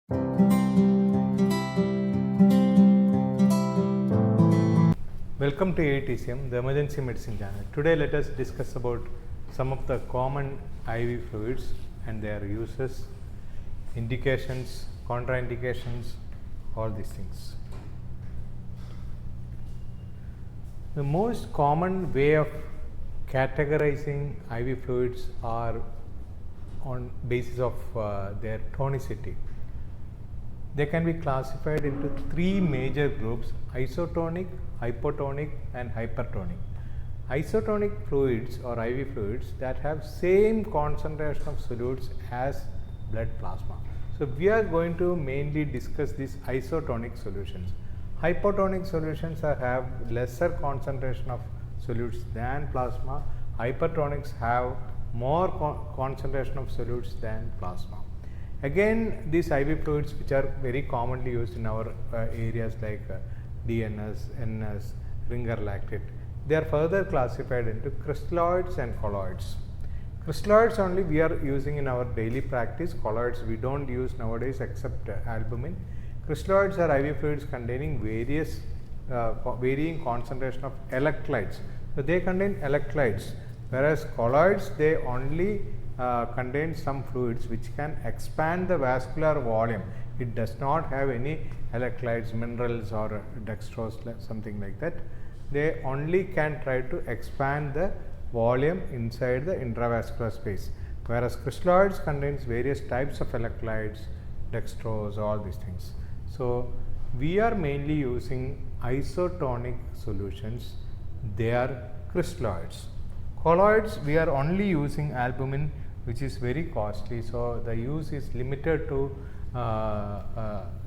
Welcome to AETCM, the emergency medicine channel. Today let us discuss about some of the common IV fluids and their uses, indications, contraindications, all these things. The most common way of categorizing IV fluids are on basis of their tonicity. They can be classified into three major groups: isotonic, hypotonic and hypertonic. Isotonic fluids or IV fluids that have same concentration of solutes as blood plasma. So we are going to mainly discuss these isotonic solutions. Hypotonic solutions have lesser concentration of solutes than plasma. Hypertonics have more concentration of solutes than plasma. Again, these IV fluids, which are very commonly used in our areas like DNS, NS, Ringer lactate, they are further classified into crystalloids and colloids. Crystalloids only we are using in our daily practice. Colloids we don't use nowadays except albumin. Crystalloids are IV fluids containing various varying concentration of electrolytes. So they contain electrolytes, whereas colloids they only contain some fluids which can expand the vascular volume. It does not have any electrolytes, minerals or dextrose, something like that. They only can try to expand the volume inside the intravascular space, whereas crystalloids contains various types of electrolytes, dextrose, all these things. So we are mainly using isotonic solutions. They are crystalloids. Colloids we are only using albumin, which is very costly, so the use is limited to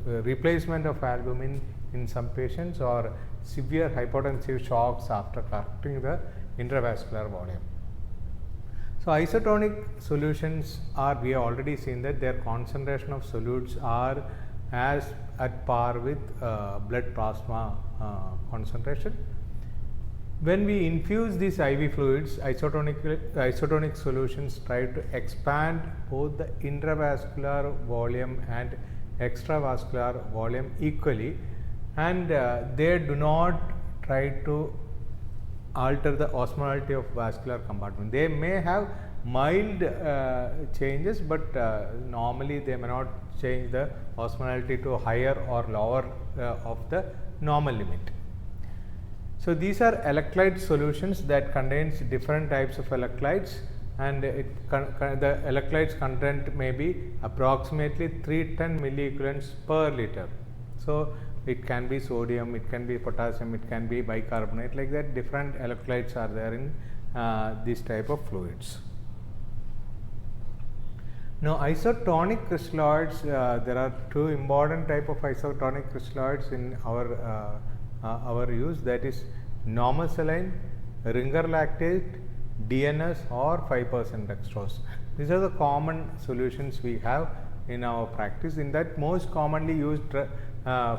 replacement of albumin in some patients or severe hypotensive shocks after correcting the intravascular volume. So isotonic solutions are, we have already seen that their concentration of solutes are as at par with blood plasma concentration. When we infuse these IV fluids, isotonic solutions try to expand both the intravascular volume and extravascular volume equally, and they do not try to alter the osmolality of vascular compartment. They may have mild changes, but normally they may not change the osmolality to higher or lower of the normal limit. So these are electrolyte solutions that contains different types of electrolytes, and the electrolytes content may be approximately 310 milliequivalents per liter. So it can be sodium, it can be potassium, it can be bicarbonate, like that different electrolytes are there in this type of fluids. Now isotonic crystalloids, there are two important type of isotonic crystalloids in our use, that is normal saline, Ringer lactate, DNS or 5% dextrose. These are the common solutions we have in our practice. In that, most commonly used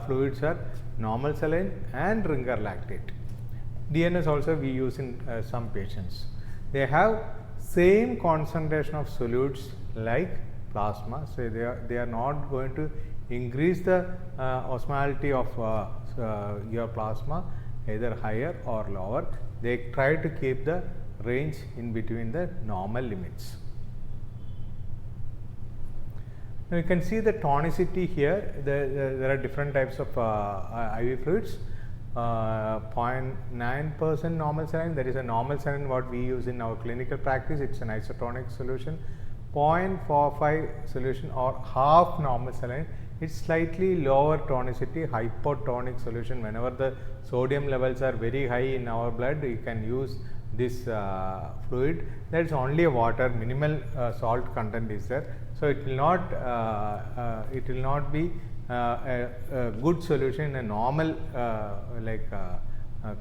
fluids are normal saline and Ringer lactate. DNS also we use in some patients. They have same concentration of solutes like plasma, so they are not going to increase the osmolality of your plasma either higher or lower. They try to keep the range in between the normal limits. Now you can see the tonicity here. There are different types of IV fluids. 0.9% normal saline, that is a normal saline what we use in our clinical practice, it's an isotonic solution. 0.45 solution or half normal saline, it's slightly lower tonicity, hypotonic solution. Whenever the sodium levels are very high in our blood, you can use this fluid. That is only a water, minimal salt content is there, so it will not be a good solution in a normal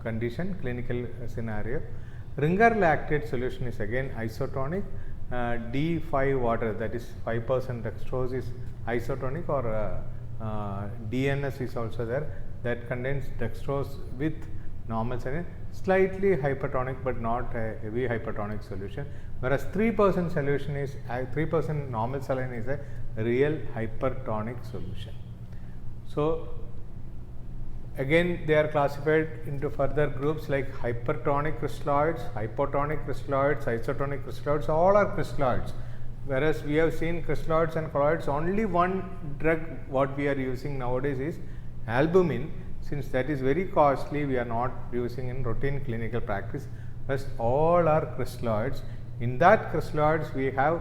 condition, clinical scenario. Ringer lactate solution is again isotonic. D5 water, that is 5% dextrose, is isotonic, or DNS is also there, that contains dextrose with normal saline, slightly hypertonic but not a heavy hypertonic solution, whereas 3% solution is 3% normal saline is a real hypertonic solution. So again, they are classified into further groups like hypertonic crystalloids, hypotonic crystalloids, isotonic crystalloids, all are crystalloids. Whereas we have seen crystalloids and colloids, only one drug what we are using nowadays is albumin. Since that is very costly, we are not using in routine clinical practice. Rest all are crystalloids. In that crystalloids, we have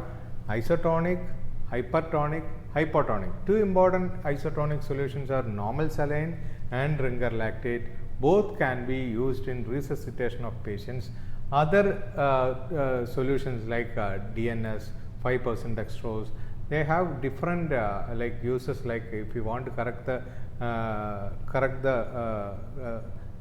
isotonic, hypertonic, hypotonic. Two important isotonic solutions are normal saline and ringer lactate. Both can be used in resuscitation of patients. Other solutions like DNS, 5% dextrose, they have different like uses. Like if you want to correct the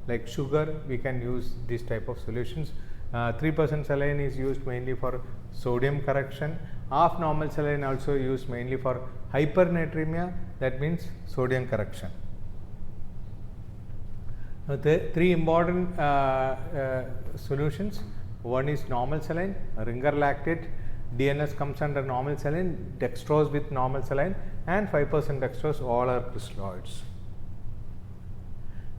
like sugar, we can use this type of solutions. 3% saline is used mainly for sodium correction. Half normal saline also used mainly for hypernatremia, that means sodium correction. Now, the three important solutions, one is normal saline, ringer lactate, DNS comes under normal saline, dextrose with normal saline, and 5% dextrose, all are crystalloids.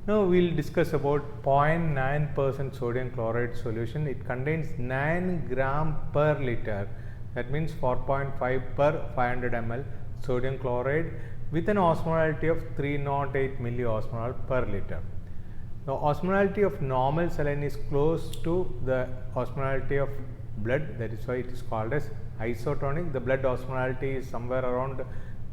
Now, we will discuss about 0.9% sodium chloride solution. It contains 9 gram per liter, that means 4.5 per 500 ml sodium chloride with an osmolality of 308 milliosmol per liter. The osmolality of normal saline is close to the osmolality of blood, that is why it is called as isotonic. The blood osmolality is somewhere around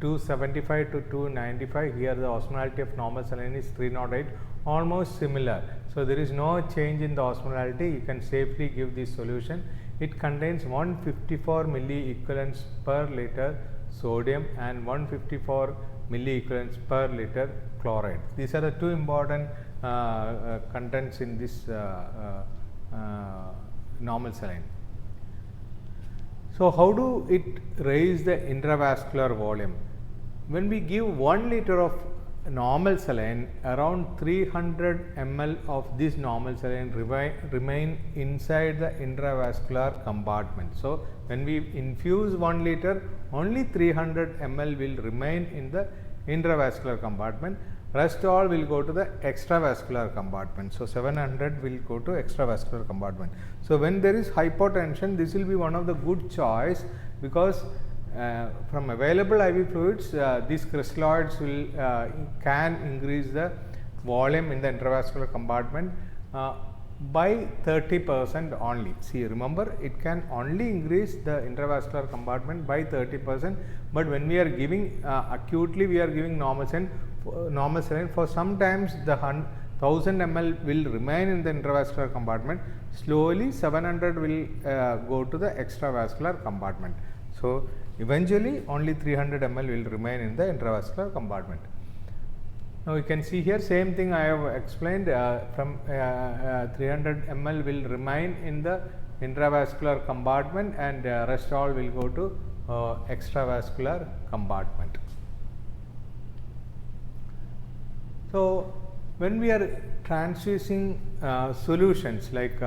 275 to 295. Here the osmolality of normal saline is 308, almost similar. So there is no change in the osmolality. You can safely give this solution. It contains 154 milliequivalents per liter sodium and 154 milliequivalents per liter chloride. These are the two important contents in this normal saline. So how do it raise the intravascular volume? When we give 1 liter of normal saline, around 300 ml of this normal saline remain inside the intravascular compartment. So when we infuse 1 liter, only 300 ml will remain in the intravascular compartment. Rest all will go to the extravascular compartment. So 700 will go to extravascular compartment. So when there is hypotension, this will be one of the good choice, because from available IV fluids, these crystalloids will can increase the volume in the intravascular compartment by 30% only. See, remember, it can only increase the intravascular compartment by 30%, but when we are giving acutely, we are giving normal saline, for sometimes the 1000 ml will remain in the intravascular compartment. Slowly 700 will go to the extravascular compartment. So eventually only 300 ml will remain in the intravascular compartment. Now you can see here, same thing I have explained. From 300 ml will remain in the intravascular compartment, and rest all will go to extravascular compartment. So when we are transfusing solutions like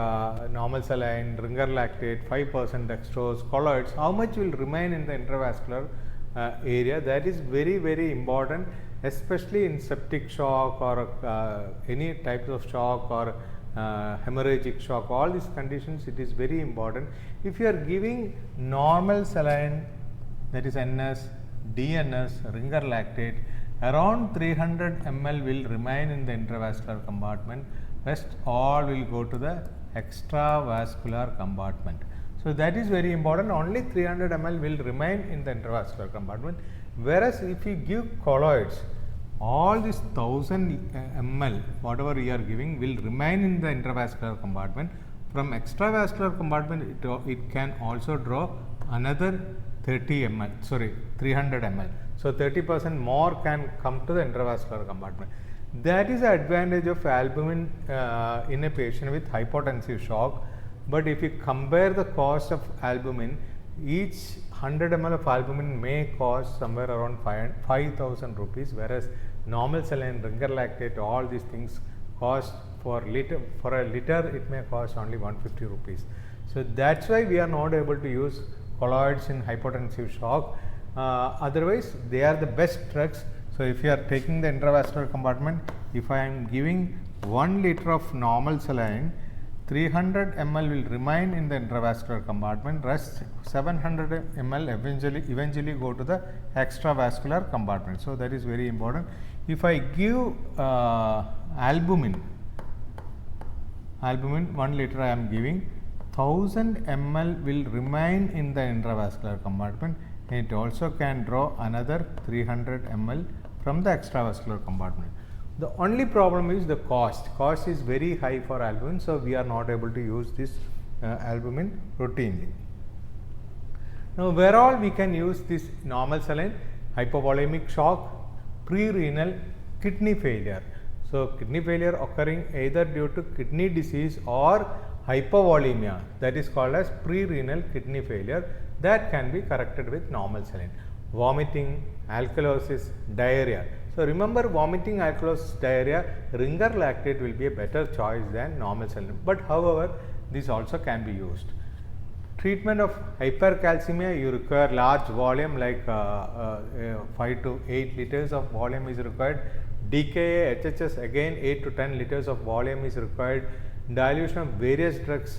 normal saline, ringer lactate, 5% dextrose, colloids, how much will remain in the intravascular area? That is very, very important, especially in septic shock or any types of shock or hemorrhagic shock. All these conditions, it is very important. If you are giving normal saline, that is NS, DNS, ringer lactate, around 300 ml will remain in the intravascular compartment. Rest all will go to the extravascular compartment. So that is very important. Only 300 ml will remain in the intravascular compartment. Whereas if you give colloids, all this 1000 ml, whatever you are giving, will remain in the intravascular compartment. From extravascular compartment, it can also draw another 300 ml. So 30% more can come to the intravascular compartment. That is the advantage of albumin in a patient with hypotensive shock. But if you compare the cost of albumin, each 100 ml of albumin may cost somewhere around 5,000 rupees, whereas normal saline, ringer lactate, all these things cost for a liter it may cost only 150 rupees. So that's why we are not able to use colloids in hypotensive shock. Otherwise, they are the best drugs. So, if you are taking the intravascular compartment, if I am giving 1 liter of normal saline, 300 ml will remain in the intravascular compartment, rest 700 ml eventually go to the extravascular compartment. So, that is very important. If I give albumin 1 liter I am giving, 1000 ml will remain in the intravascular compartment. It also can draw another 300 ml from the extravascular compartment. The only problem is the cost. Cost is very high for albumin, so we are not able to use this albumin routinely. Now, where all we can use this normal saline? Hypovolemic shock, pre-renal, kidney failure. So, kidney failure occurring either due to kidney disease or hypovolemia, that is called as pre-renal kidney failure, that can be corrected with normal saline. Vomiting, alkalosis, diarrhea. So, remember, vomiting, alkalosis, diarrhea, Ringer lactate will be a better choice than normal saline, but however, this also can be used. Treatment of hypercalcemia, you require large volume like 5 to 8 liters of volume is required. DKA, HHS, again 8 to 10 liters of volume is required. Dilution of various drugs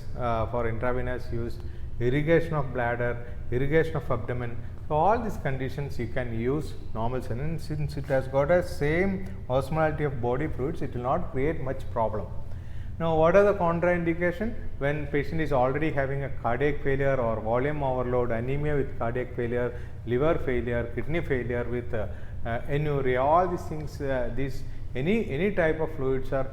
for intravenous use, irrigation of bladder, irrigation of abdomen. So, all these conditions you can use normal saline. Since it has got a same osmolality of body fluids, it will not create much problem. Now, what are the contraindication? When patient is already having a cardiac failure or volume overload, anemia with cardiac failure, liver failure, kidney failure with anuria, all these things, any type of fluids are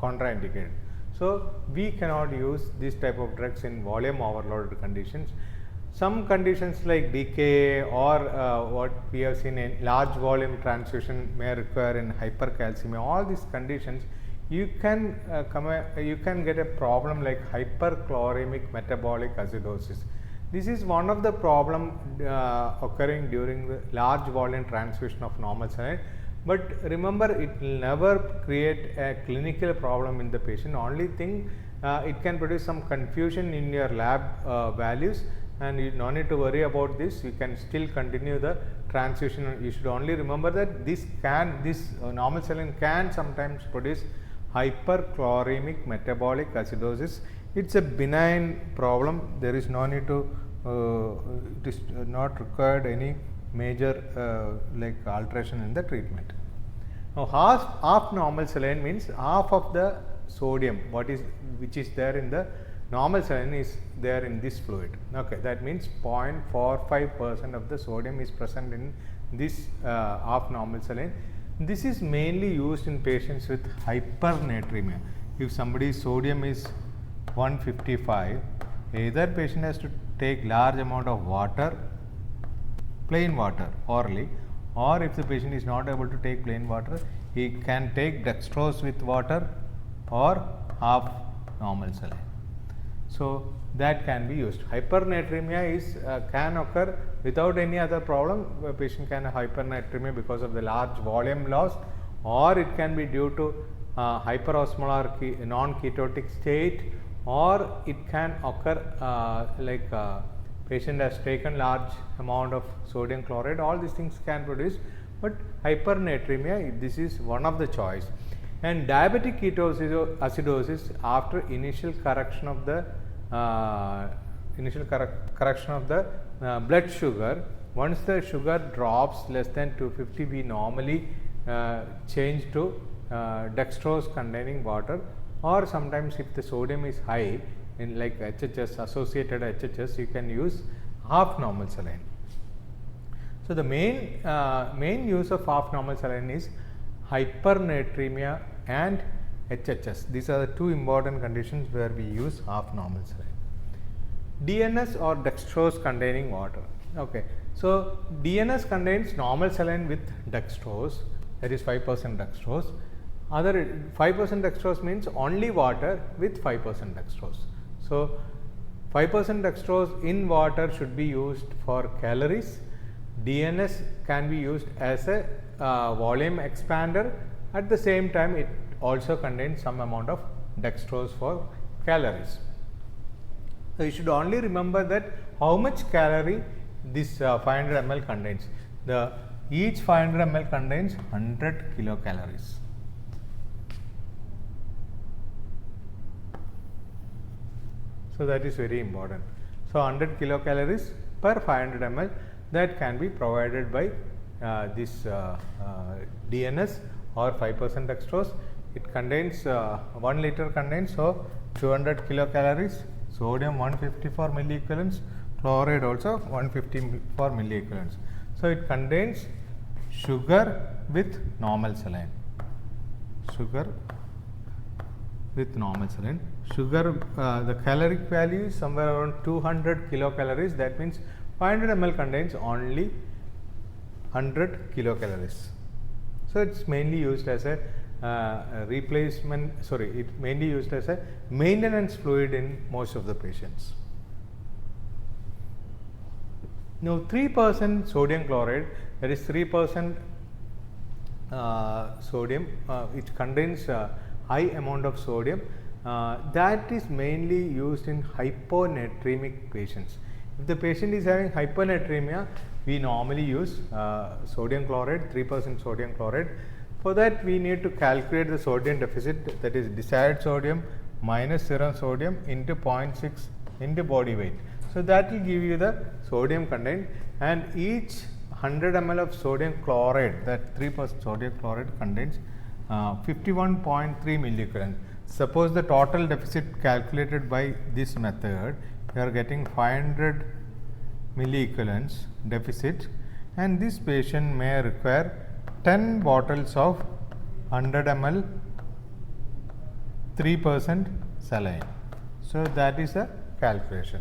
contraindicated. So, we cannot use this type of drugs in volume overloaded conditions. Some conditions like DKA or what we have seen in large volume transfusion may require in hypercalcemia, all these conditions you can get a problem like hyperchloremic metabolic acidosis. This is one of the problem occurring during the large volume transfusion of normal saline, but remember, it will never create a clinical problem in the patient. Only thing, it can produce some confusion in your lab values, and you no need to worry about this. You can still continue the transfusion. You should only remember that this normal saline can sometimes produce hyperchloremic metabolic acidosis. It is a benign problem. There is no need to it is not required any major like alteration in the treatment. Now, half normal saline means half of the sodium which is there in the normal saline is there in this fluid. Okay, that means 0.45% of the sodium is present in this half normal saline. This is mainly used in patients with hypernatremia. If somebody's sodium is 155, either patient has to take large amount of water, plain water orally, or if the patient is not able to take plain water, he can take dextrose with water or half normal saline. So, that can be used. Hypernatremia is can occur without any other problem. A patient can have hypernatremia because of the large volume loss, or it can be due to hyperosmolar non-ketotic state, or it can occur like patient has taken large amount of sodium chloride. All these things can produce, but hypernatremia, this is one of the choice. And diabetic ketoacidosis after initial correction of the blood sugar. Once the sugar drops less than 250, we normally change to dextrose containing water, or sometimes if the sodium is high in like HHS, associated HHS, you can use half normal saline. So, the main use of half normal saline is hypernatremia and HHS. These are the two important conditions where we use half normal saline. DNS or dextrose containing water. Okay. So, DNS contains normal saline with dextrose, that is 5% dextrose. Other 5% dextrose means only water with 5% dextrose. So, 5% dextrose in water should be used for calories. DNS can be used as a volume expander. At the same time, it also contains some amount of dextrose for calories. So, you should only remember that how much calorie this 500 ml contains, each 500 ml contains 100 kilocalories. So that is very important. So 100 kilocalories per 500 ml that can be provided by this DNS or 5% dextrose. It contains 1 liter contains, so 200 kilocalories, sodium 154 milliequivalents, chloride also 154 milliequivalents. So it contains sugar with normal saline. Sugar with normal saline. Sugar, the caloric value is somewhere around 200 kilocalories. That means 500 ml contains only 100 kilocalories. So it's mainly used as a it's mainly used as a maintenance fluid in most of the patients. Now 3% sodium chloride, that is 3% sodium, it contains high amount of sodium, that is mainly used in hyponatremic patients. If the patient is having hyponatremia, we normally use sodium chloride, 3% sodium chloride. For that, we need to calculate the sodium deficit, that is desired sodium minus serum sodium into 0.6 into body weight. So that will give you the sodium content, and each 100 ml of sodium chloride, that 3% sodium chloride contains 51.3 milliequivalent. Suppose the total deficit calculated by this method, you are getting 500 milliequivalents deficit, and this patient may require 10 bottles of 100 ml 3% saline. So that is a calculation.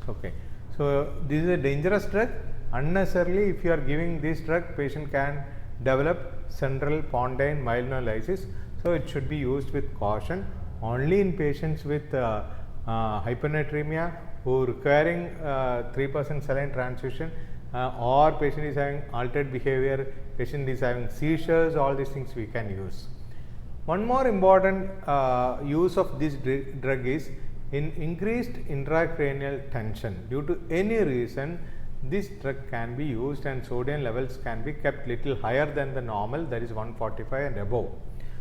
Okay. So this is a dangerous drug. Unnecessarily, if you are giving this drug, patient can develop central pontine myelinolysis. So it should be used with caution. Only in patients with hyponatremia who requiring 3% saline transfusion, or patient is having altered behavior, patient is having seizures, all these things we can use. One more important use of this drug is in increased intracranial tension. Due to any reason, this drug can be used and sodium levels can be kept little higher than the normal, that is 145 and above.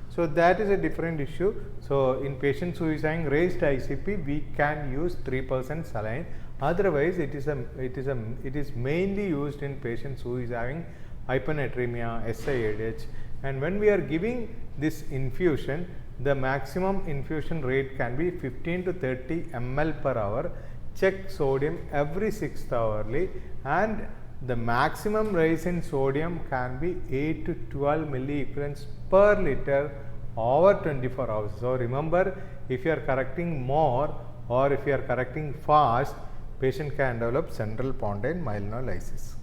So that is a different issue. So in patients who is having raised ICP, we can use 3% saline. Otherwise, it is mainly used in patients who is having hyponatremia, SIADH, and when we are giving this infusion, the maximum infusion rate can be 15 to 30 ml per hour. Check sodium every 6th hourly, and the maximum rise in sodium can be 8 to 12 milliequivalents per liter over 24 hours. So remember, if you are correcting more or if you are correcting fast, patient can develop central pontine myelinolysis.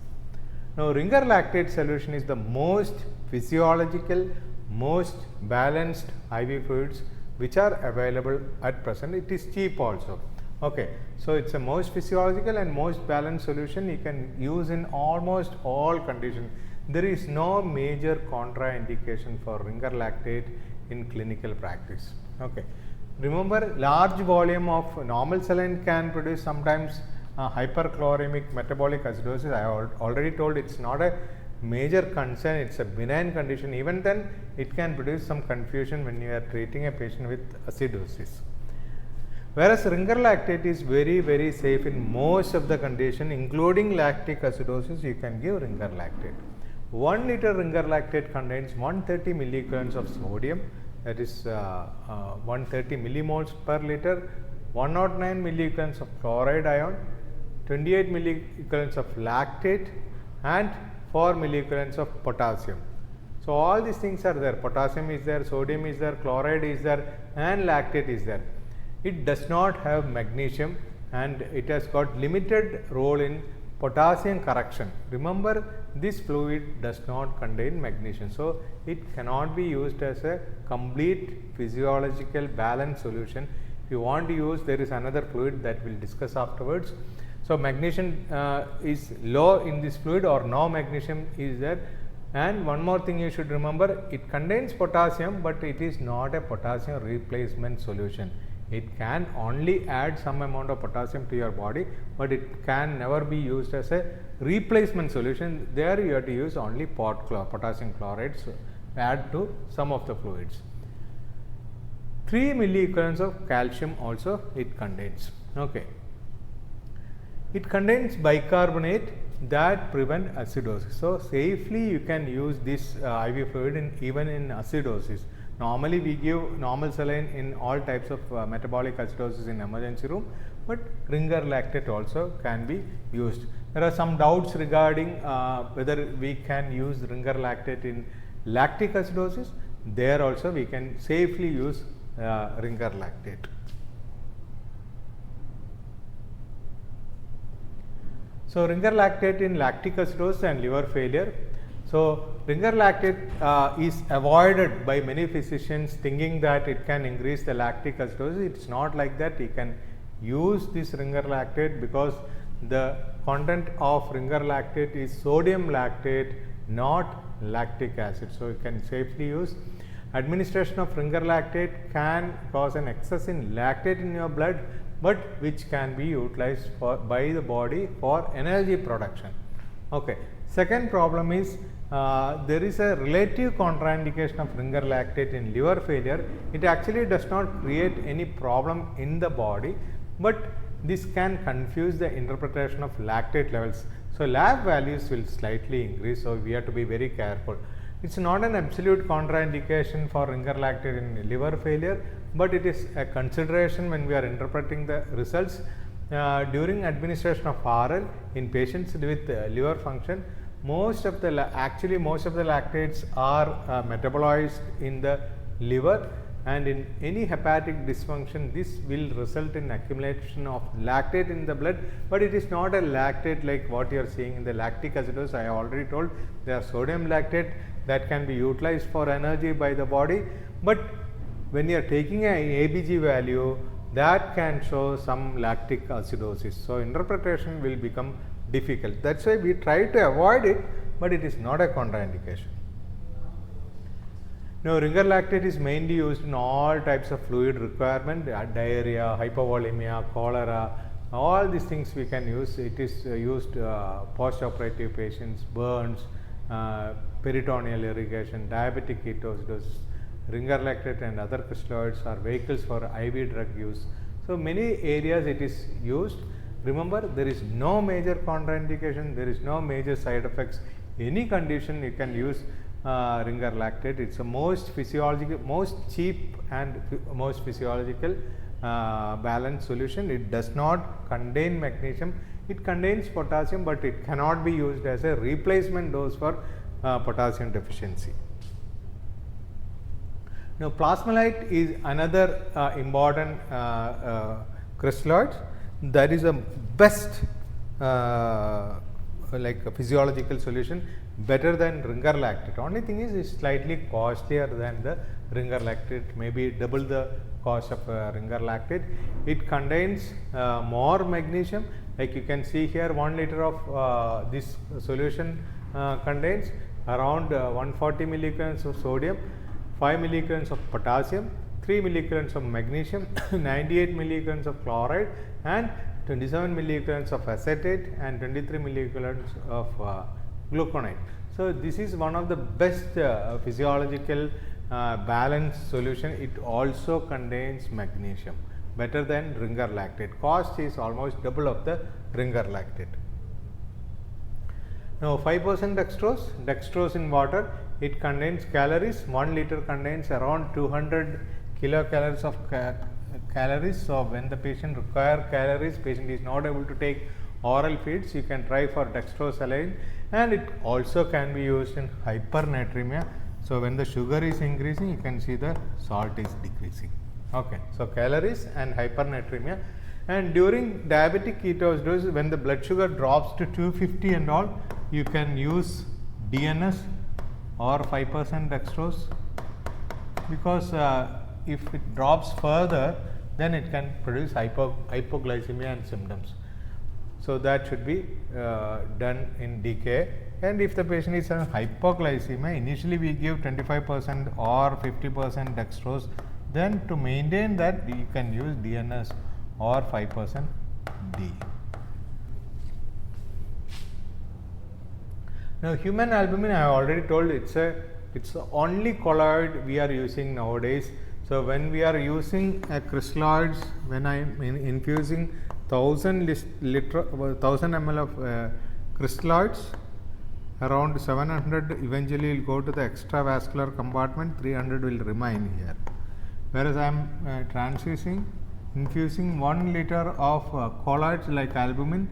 Now ringer lactate solution is the most physiological, most balanced IV fluids which are available at present. It is cheap also. Okay, so it's a most physiological and most balanced solution you can use in almost all conditions. There is no major contraindication for ringer lactate in clinical practice. Okay, remember, large volume of normal saline can produce sometimes hyperchloremic metabolic acidosis. I already told it's not a major concern, it's a benign condition. Even then, it can produce some confusion when you are treating a patient with acidosis. Whereas ringer lactate is very, very safe in most of the condition, including lactic acidosis, you can give ringer lactate. 1 liter ringer lactate contains 130 milliequivalents of sodium, that is 130 millimoles per liter, 109 milliequivalents of chloride ion, 28 milliequivalents of lactate, and 4 milliequivalents of potassium. So all these things are there. Potassium is there, sodium is there, chloride is there, and lactate is there. It does not have magnesium, and it has got limited role in potassium correction. Remember, this fluid does not contain magnesium, so it cannot be used as a complete physiological balanced solution. If you want to use, there is another fluid that we will discuss afterwards. So magnesium is low in this fluid, or no magnesium is there. And one more thing you should remember, it contains potassium, but it is not a potassium replacement solution. It can only add some amount of potassium to your body, but it can never be used as a replacement solution. There you have to use only potassium chloride, so add to some of the fluids. 3 milliequivalents of calcium also it contains. Okay. It contains bicarbonate that prevent acidosis. So, safely you can use this IV fluid even in acidosis. Normally we give normal saline in all types of metabolic acidosis in emergency room, but Ringer lactate also can be used. There are some doubts regarding whether we can use Ringer lactate in lactic acidosis. There also we can safely use Ringer lactate. So, Ringer lactate in lactic acidosis and liver failure. So, Ringer lactate is avoided by many physicians thinking that it can increase the lactic acidosis. It is not like that. You can use this Ringer lactate because the content of Ringer lactate is sodium lactate, not lactic acid. So, you can safely use. Administration of Ringer lactate can cause an excess in lactate in your blood, but which can be utilized by the body for energy production. Okay. Second problem is there is a relative contraindication of Ringer lactate in liver failure. It actually does not create any problem in the body, but this can confuse the interpretation of lactate levels. So, lab values will slightly increase. So, we have to be very careful. It is not an absolute contraindication for Ringer lactate in liver failure, but it is a consideration when we are interpreting the results. During administration of RL in patients with liver function, most of the lactates are metabolized in the liver, and in any hepatic dysfunction this will result in accumulation of lactate in the blood, but it is not a lactate like what you are seeing in the lactic acidosis. I have already told they are sodium lactate that can be utilized for energy by the body, but when you are taking an ABG value, that can show some lactic acidosis. So, interpretation will become difficult. That is why we try to avoid it, but it is not a contraindication. Now, Ringer lactate is mainly used in all types of fluid requirement, diarrhea, hypovolemia, cholera, all these things we can use. It is used post-operative patients, burns, peritoneal irrigation, diabetic ketoacidosis. Ringer lactate and other crystalloids are vehicles for IV drug use. So, many areas it is used. Remember, there is no major contraindication, there is no major side effects. Any condition you can use Ringer lactate. It is the most physiological, most cheap and most physiological balanced solution. It does not contain magnesium. It contains potassium, but it cannot be used as a replacement dose for potassium deficiency. Now, plasmolite is another important crystalloid that is a best like a physiological solution, better than Ringer lactate. Only thing is it is slightly costlier than the Ringer lactate, maybe double the cost of Ringer lactate. It contains more magnesium, like you can see here 1 liter of this solution contains around 140 milliequivalents of sodium, 5 milliequivalents of potassium, 3 milliequivalents of magnesium, 98 milliequivalents of chloride, and 27 milliequivalents of acetate and 23 milliequivalents of gluconate. So, this is one of the best physiological balanced solution. It also contains magnesium, better than Ringer lactate. Cost is almost double of the Ringer lactate. Now, 5% dextrose in water, it contains calories. 1 liter contains around 200 kilocalories of calories. So, when the patient require calories, patient is not able to take oral feeds, you can try for dextrose saline, and it also can be used in hypernatremia. So, when the sugar is increasing, you can see the salt is decreasing. Okay. So, calories and hypernatremia. And during diabetic ketoacidosis, when the blood sugar drops to 250 and all, you can use DNS or 5% dextrose, because if it drops further, then it can produce hypoglycemia and symptoms. So, that should be done in decay. And if the patient is on hypoglycemia, initially we give 25% or 50% dextrose, then to maintain that you can use DNS or 5% D. Now human albumin, I have already told it's the only colloid we are using nowadays. So when we are using crystalloids, when I am infusing 1000 ml of crystalloids, around 700 eventually will go to the extravascular compartment, 300 will remain here. Whereas I am infusing 1 liter of colloids like albumin,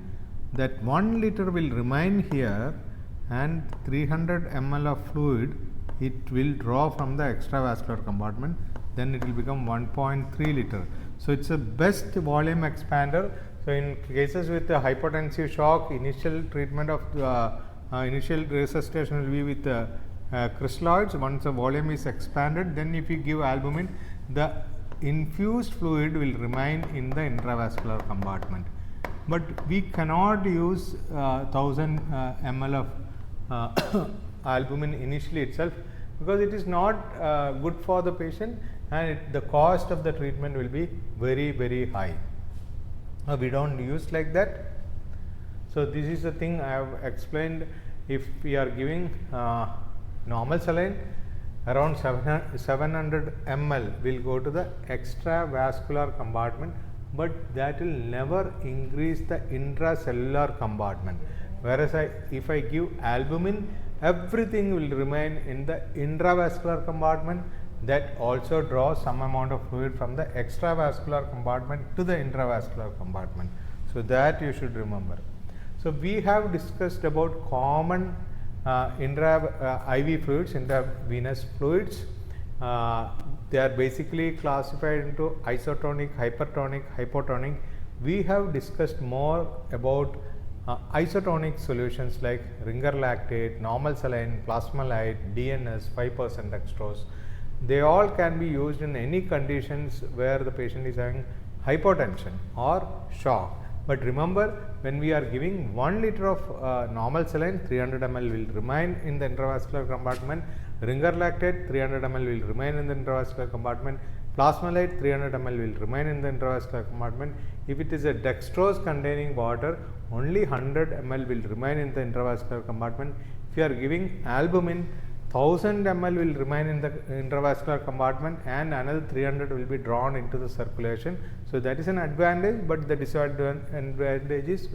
that 1 liter will remain here, and 300 ml of fluid it will draw from the extravascular compartment, then it will become 1.3 liter. So it's a best volume expander. So in cases with a hypotensive shock, initial treatment of initial resuscitation will be with crystalloids. Once the volume is expanded, then if you give albumin, the infused fluid will remain in the intravascular compartment. But we cannot use 1000 ml of albumin initially itself, because it is not good for the patient, and the cost of the treatment will be very high. We don't use like that. So this is the thing I have explained. If we are giving normal saline, around 700 ml will go to the extravascular compartment, but that will never increase the intracellular compartment. Whereas if I give albumin, everything will remain in the intravascular compartment. That also draws some amount of fluid from the extravascular compartment to the intravascular compartment. So that you should remember. So we have discussed about common IV fluids, intravenous fluids. They are basically classified into isotonic, hypertonic, hypotonic. We have discussed more about isotonic solutions like ringer lactate, normal saline, plasmalite, DNS, 5% dextrose. They all can be used in any conditions where the patient is having hypotension or shock. But remember, when we are giving 1 liter of normal saline, 300 ml will remain in the intravascular compartment. Ringer lactate, 300 ml will remain in the intravascular compartment. Plasmalite, 300 ml will remain in the intravascular compartment. If it is a dextrose containing water, only 100 ml will remain in the intravascular compartment. If you are giving albumin, 1000 ml will remain in the intravascular compartment, and another 300 will be drawn into the circulation. So that is an advantage, but the disadvantage is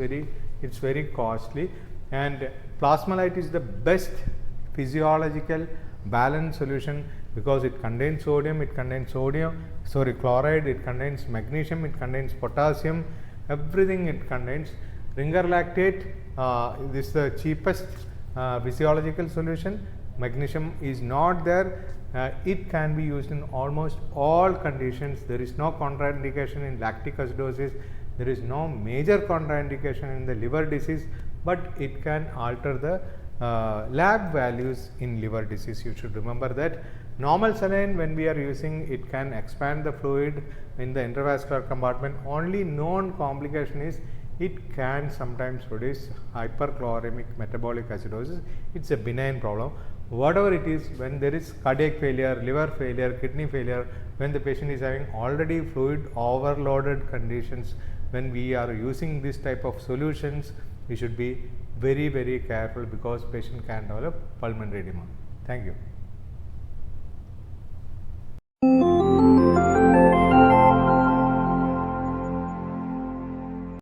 it's very costly. And plasmalite is the best physiological balanced solution, because it contains sodium, chloride, it contains magnesium, it contains potassium, everything it contains. Ringer lactate, this is the cheapest physiological solution. Magnesium is not there. It can be used in almost all conditions. There is no contraindication in lactic acidosis. There is no major contraindication in the liver disease, but it can alter the lab values in liver disease. You should remember that. Normal saline, when we are using, it can expand the fluid in the intravascular compartment. Only known complication is it can sometimes produce hyperchloremic metabolic acidosis. It's a benign problem. Whatever it is, when there is cardiac failure, liver failure, kidney failure, when the patient is having already fluid overloaded conditions, when we are using this type of solutions, we should be very careful, because patient can develop pulmonary edema. Thank you.